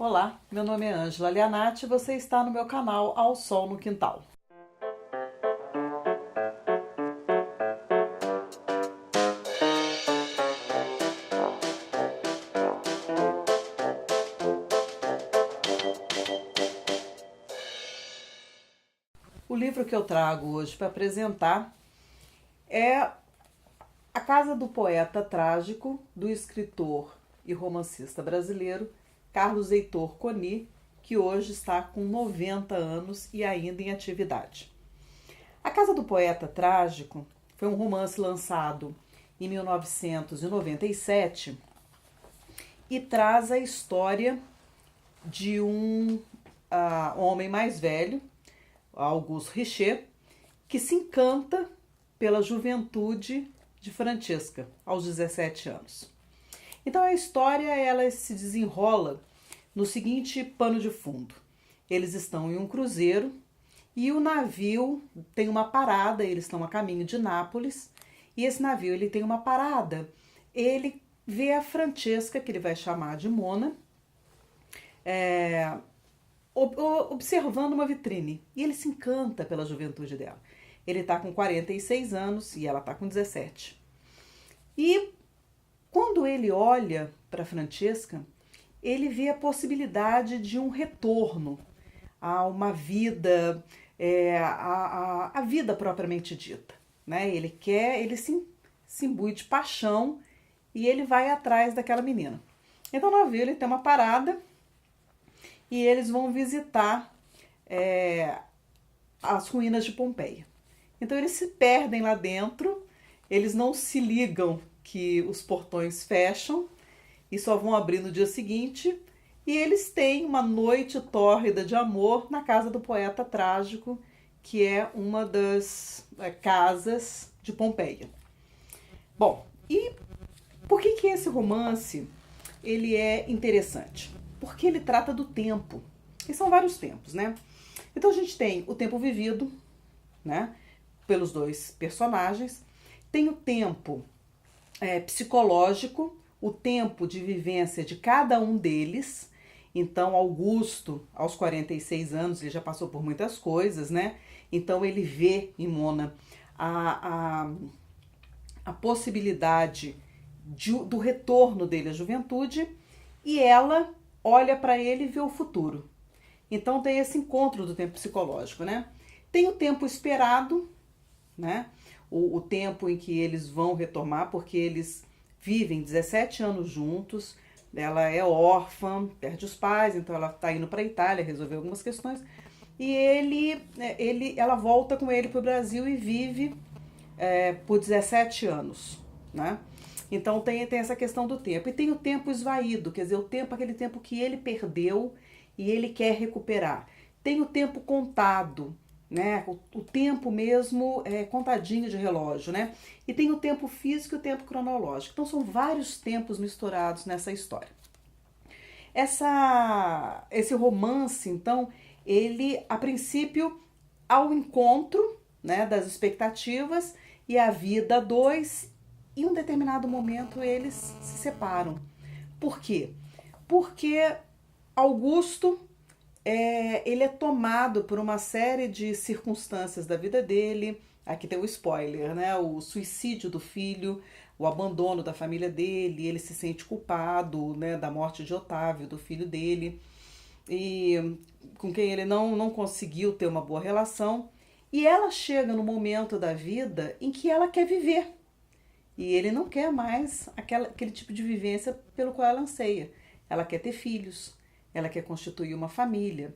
Olá, meu nome é Ângela Lianati e você está no meu canal Ao Sol no Quintal. O livro que eu trago hoje para apresentar é A Casa do Poeta Trágico, do escritor e romancista brasileiro Carlos Heitor Coni, que hoje está com 90 anos e ainda em atividade. A Casa do Poeta Trágico foi um romance lançado em 1997 e traz a história de um homem mais velho, Augusto Richet, que se encanta pela juventude de Francesca, aos 17 anos. Então a história ela se desenrola no seguinte pano de fundo. Eles estão em um cruzeiro e o navio tem uma parada, eles estão a caminho de Nápoles, e esse navio ele tem uma parada. Ele vê a Francesca, que ele vai chamar de Mona, observando uma vitrine, e ele se encanta pela juventude dela. Ele está com 46 anos e ela está com 17. E quando ele olha para Francesca, ele vê a possibilidade de um retorno a uma vida, a vida propriamente dita. Né? Ele se imbui de paixão e ele vai atrás daquela menina. Então no navio ele tem uma parada e eles vão visitar as ruínas de Pompeia. Então eles se perdem lá dentro, eles não se ligam que os portões fecham e só vão abrir no dia seguinte, e eles têm uma noite tórrida de amor na casa do poeta trágico, que é uma das casas de Pompeia. Bom, e por que esse romance ele é interessante? Porque ele trata do tempo, e são vários tempos, né? Então a gente tem o tempo vivido, né, pelos dois personagens, tem o tempo psicológico, o tempo de vivência de cada um deles. Então Augusto, aos 46 anos, ele já passou por muitas coisas, né? Então ele vê em Mona a possibilidade do retorno dele à juventude, e ela olha para ele e vê o futuro. Então tem esse encontro do tempo psicológico, né? Tem o tempo esperado, né? O tempo em que eles vão retomar, porque eles vivem 17 anos juntos. Ela é órfã, perde os pais, então ela está indo para a Itália resolver algumas questões. E ela volta com ele para o Brasil e vive por 17 anos, né? Então tem essa questão do tempo. E tem o tempo esvaído, quer dizer, aquele tempo que ele perdeu e ele quer recuperar. Tem o tempo contado, né? O tempo mesmo contadinho de relógio, né? E tem o tempo físico e o tempo cronológico. Então são vários tempos misturados nessa história. Esse romance, então, ele, a princípio, ao encontro, né, das expectativas e a vida a dois, em um determinado momento eles se separam. Por quê? Porque Augusto ele é tomado por uma série de circunstâncias da vida dele. Aqui tem o spoiler, né? O suicídio do filho, o abandono da família dele, ele se sente culpado, né, da morte de Otávio, do filho dele, e com quem ele não conseguiu ter uma boa relação. E ela chega no momento da vida em que ela quer viver. E ele não quer mais aquele tipo de vivência pelo qual ela anseia. Ela quer ter filhos, ela quer constituir uma família,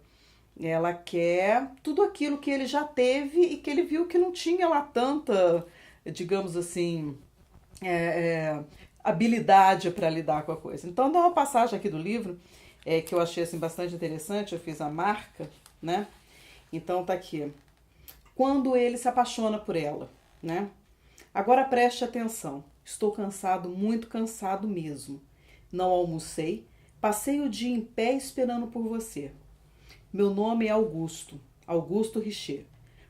ela quer tudo aquilo que ele já teve e que ele viu que não tinha lá tanta, digamos assim, habilidade para lidar com a coisa. Então dá uma passagem aqui do livro que eu achei assim, bastante interessante, eu fiz a marca, né? Então tá aqui. Quando ele se apaixona por ela, né? Agora preste atenção, estou cansado, muito cansado mesmo. Não almocei, passei o dia em pé esperando por você. Meu nome é Augusto, Augusto Richet.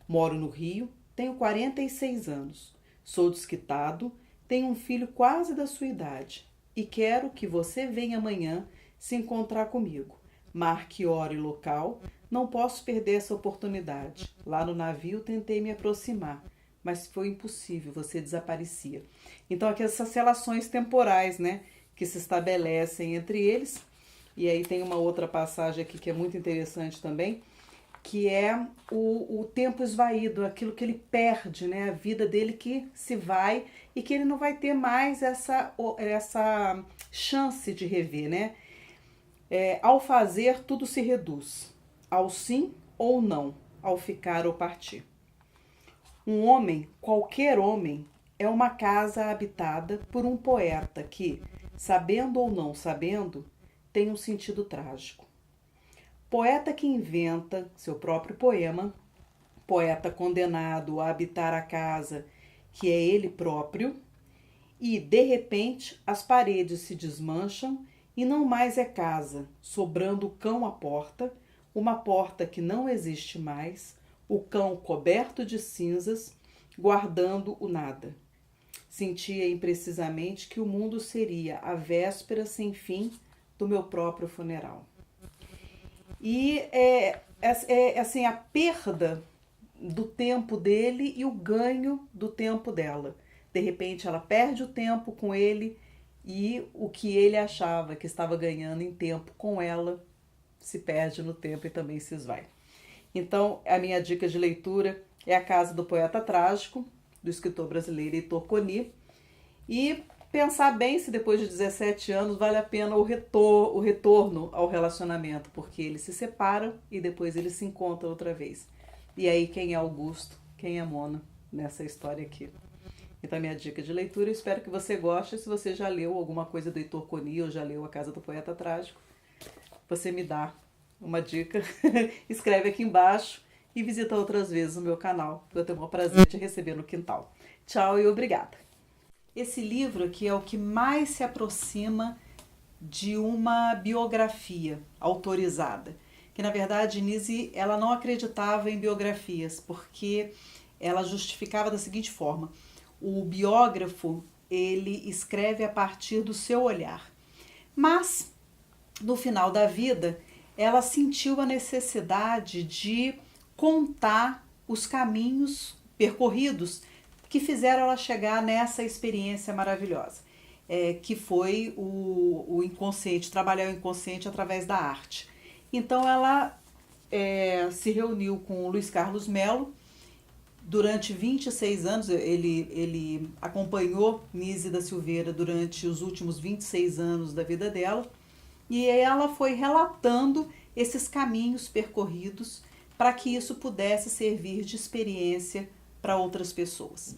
Moro no Rio, tenho 46 anos. Sou desquitado, tenho um filho quase da sua idade e quero que você venha amanhã se encontrar comigo. Marque hora e local. Não posso perder essa oportunidade. Lá no navio tentei me aproximar, mas foi impossível, você desaparecia. Então, aqui essas relações temporais, né, que se estabelecem entre eles. E aí tem uma outra passagem aqui que é muito interessante também, que é o tempo esvaído, aquilo que ele perde, né, a vida dele que se vai e que ele não vai ter mais essa chance de rever, né? Ao fazer, tudo se reduz, ao sim ou não, ao ficar ou partir. Um homem, qualquer homem, é uma casa habitada por um poeta que, sabendo ou não sabendo, tem um sentido trágico. Poeta que inventa seu próprio poema, poeta condenado a habitar a casa que é ele próprio, e, de repente, as paredes se desmancham e não mais é casa, sobrando o cão à porta, uma porta que não existe mais, o cão coberto de cinzas, guardando o nada. Sentia imprecisamente que o mundo seria a véspera sem fim do meu próprio funeral. E assim, a perda do tempo dele e o ganho do tempo dela. De repente ela perde o tempo com ele e o que ele achava que estava ganhando em tempo com ela se perde no tempo e também se esvai. Então, a minha dica de leitura é A Casa do Poeta Trágico, do escritor brasileiro Heitor Coni. E pensar bem se depois de 17 anos vale a pena o retorno ao relacionamento, porque eles se separam e depois eles se encontram outra vez. E aí, quem é Augusto, quem é Mona nessa história aqui? Então, a minha dica de leitura, eu espero que você goste. Se você já leu alguma coisa do Heitor Coni ou já leu A Casa do Poeta Trágico, você me dá uma dica, escreve aqui embaixo e visita outras vezes o meu canal. Eu tenho o prazer de receber no quintal. Tchau e obrigada. Esse livro aqui é o que mais se aproxima de uma biografia autorizada. Que na verdade Nise ela não acreditava em biografias, porque ela justificava da seguinte forma: o biógrafo ele escreve a partir do seu olhar. Mas no final da vida, ela sentiu a necessidade de contar os caminhos percorridos que fizeram ela chegar nessa experiência maravilhosa, que foi o inconsciente, trabalhar o inconsciente através da arte. Então ela se reuniu com o Luiz Carlos Melo. Durante 26 anos, ele acompanhou Nise da Silveira durante os últimos 26 anos da vida dela, e ela foi relatando esses caminhos percorridos para que isso pudesse servir de experiência para outras pessoas.